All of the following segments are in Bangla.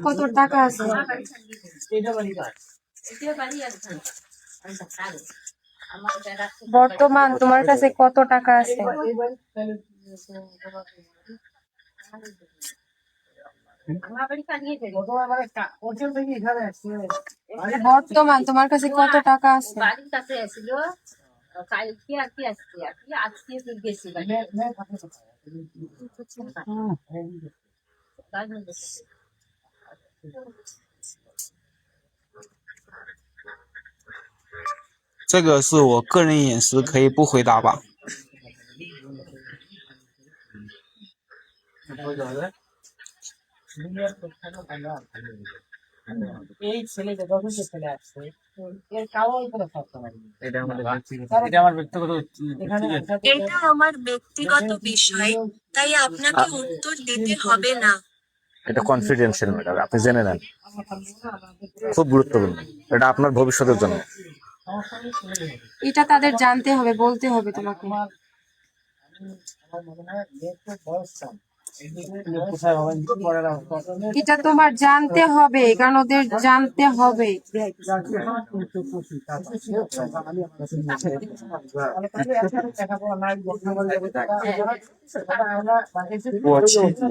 কত টাকা আছে? বর্তমান তোমার কাছে কত টাকা আছে? বর্তমান তোমার কাছে কত টাকা আছে?这个是我个人隐私，可以不回答吧？ এই ছেলেটা যথেষ্ট ছেলে আসছে এর কারো উপরে থাকতে পারি এটা আমার ব্যক্তিগত এটা আমার ব্যক্তিগত বিষয়, তাই আপনাকে উত্তর দিতে হবে না। এটা কনফিডেন্সিয়াল ম্যাটার, আপনি জেনে নেন, খুব গুরুত্বপূর্ণ, এটা আপনার ভবিষ্যতের জন্য। এটা তাদের জানতে হবে, বলতে হবে তোমাকে। আমার মনে হয় যেহেতু বয়স কম কোথায় হবেন পরে এটা তোমার জানতে হবে, কারণ ওদের জানতে হবে। 我妻子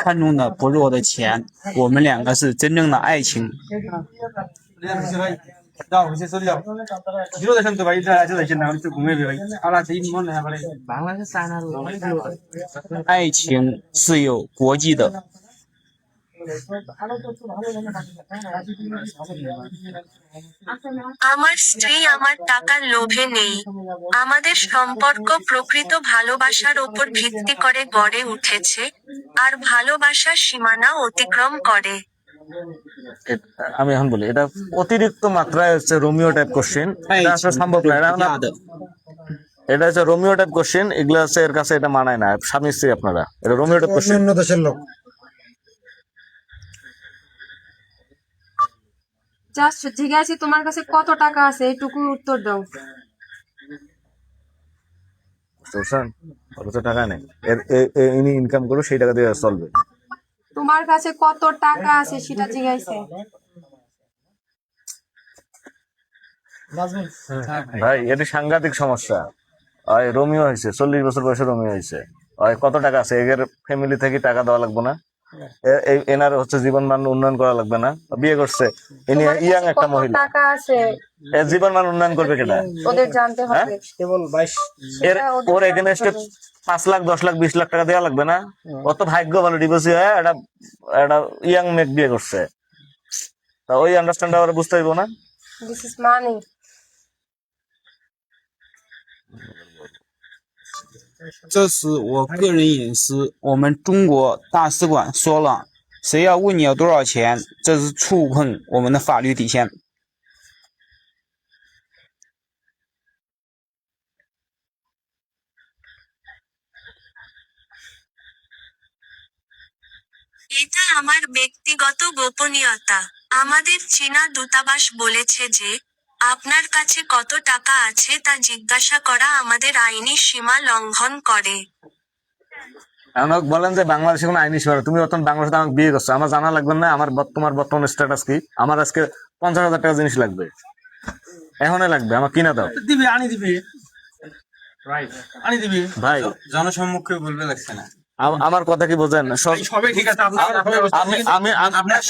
看中的不是我的钱，我们两个是真正的爱情。 爱情是有国际的。 আমার স্ত্রী আমার টাকার লোভে নেই। আমাদের সম্পর্ক প্রকৃত ভালোবাসার উপর ভিত্তি করে গড়ে উঠেছে, আর ভালোবাসা সীমানা অতিক্রম করে। আমি এখন বলি, এটা অতিরিক্ত মাত্রায় হচ্ছে রোমিও টাইপ কোশ্চেন, এটা আসলে সম্ভব না। এটা হচ্ছে রোমিও টাইপ কোশ্চেন, এগুলো হচ্ছে এর কাছে এটা মানায় না। স্বামী স্ত্রী আপনারা, এটা রোমিও টাইপ কোশ্চেন। অন্য দেশের লোক। জাস্ট জিজ্ঞাসা তোমার কাছে কত টাকা আছে, এইটুকু উত্তর দাও। বুঝছেন? ওর কাছে টাকা নেই, ইনি ইনকাম করো, সেই টাকা দিয়ে চলবে। তোমার কাছে কত টাকা আছে সেটা জিজ্ঞাসা। ভাই এটি সাংঘাতিক সমস্যা। রোমিও হয়েছে 40 বছর বয়সে, রোমিও হয়েছে। কত টাকা আছে, এর ফ্যামিলি থেকে টাকা দেওয়া লাগবে না, এনার হচ্ছে জীবন মান উন্নয়ন করা লাগবে না। বিয়ে করছে ইনি ইয়াং একটা মহিলা, টাকা আছে, এর জীবন মান উন্নয়ন করবে কেটা? ওদের জানতে হবে। কেবল 22 ওর এখানে 5 লাখ 10 লাখ 20 লাখ টাকা দেওয়া লাগবে না। অত ভাগ্য ভালো, ডিভোর্সি হয়ে একটা ইয়াং মেয়ে বিয়ে করছে, তা ওই আন্ডারস্ট্যান্ড ওরা বুঝতে পারবো না। This is money. 这是我个人隐私，我们中国大使馆说了，谁要问你要多少钱，这是触碰我们的法律底线。 এটা আমার ব্যক্তিগত গোপনীয়তা। আমাদের চীনা দূতাবাস বলেছে যে, আপনার কাছে কত টাকা আছে তা জিজ্ঞাসা করা আমাদের আইনি সীমা লঙ্ঘন করে। বলেন যে বাংলাদেশে কোনো আইনি সীমা, তুমি অতন বাংলাদেশে আমাকে বিয়ে করছো, আমার জানা লাগবে না আমার বর্তমান স্ট্যাটাস কি? আমার আজকে 50,000 টাকা জিনিস লাগবে, এখনই লাগবে, আমার কিনা দাও। দিবি আনি দিবি ভাই জনসম্মুখে বলবে লাগছে না। আমার কথা কি বোঝেন? সবই ঠিক আছে। আমি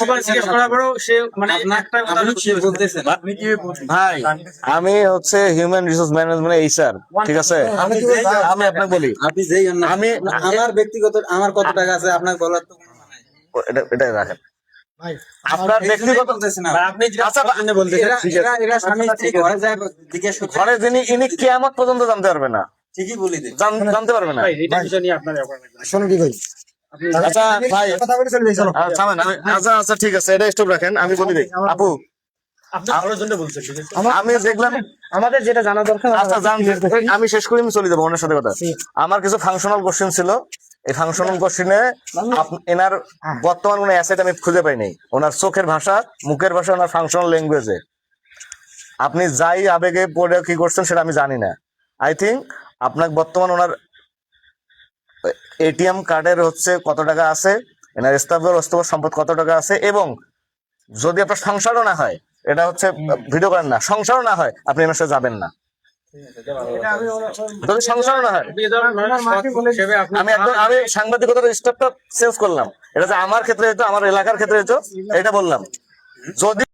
সবাই জিজ্ঞেস করার পরেও সে মানে একটা কথা বলতেছেন, আপনি কি ভাই আমি হচ্ছে হিউম্যান রিসোর্স ম্যানেজমেন্ট এইচআর, ঠিক আছে? আমি আপনাকে বলি, আপনি যেই আমি আমার ব্যক্তিগত আমার কত টাকা আছে আপনার বলার তো এটা রাখেন। আপনার ব্যক্তিগত আপনি আচ্ছা, এরা স্বামী স্ত্রী ঘরে যায় জিজ্ঞেস করে, ঘরে যিনি ইনি কিয়ামত পর্যন্ত জানতে পারবে না, ঠিকই বলি দে জানতে পারবে না। এটা বিষয় নিয়ে আপনার শোনো কি ভাই, আচ্ছা ভাই কথা বলে চলে যাই, চলো। আচ্ছা ঠিক আছে, এটা স্টপ রাখেন, আমি বলি দিই আপু। আমি দেখলাম আমাদের যেটা জানা দরকার, আচ্ছা আমি শেষ করি, আমি চলে যাবো ওনার সাথে কথা। আমার কিছু ফাংশনাল কোশ্চেন ছিল, এই ফাংশনাল কোশ্চেনে এনার বর্তমান কোনো অ্যাসেট আমি খুঁজে পাইনি। ওনার চোখের ভাষা, মুখের ভাষা, ওনার ফাংশনাল ল্যাঙ্গুয়েজে আপনি যাই আবেগে পড়ে কি করছেন সেটা আমি জানি না। আই থিঙ্ক আপনার বর্তমান ওনার এটিএম কার্ডের হচ্ছে কত টাকা আছে, এনার স্থাবর অস্থাবর সম্পদ কত টাকা আছে, এবং যদি আপনার সংসারও না হয়, এটা হচ্ছে ভিডিও করেন না, সংসারও না হয় আপনি এনার সাথে যাবেন না। যদি সংসারও না হয়, আমি সাংবাদিকতার স্টেপটা চেঞ্জ করলাম, এটা যে আমার ক্ষেত্রে হতো, আমার এলাকার ক্ষেত্রে হতো, এটা বললাম। যদি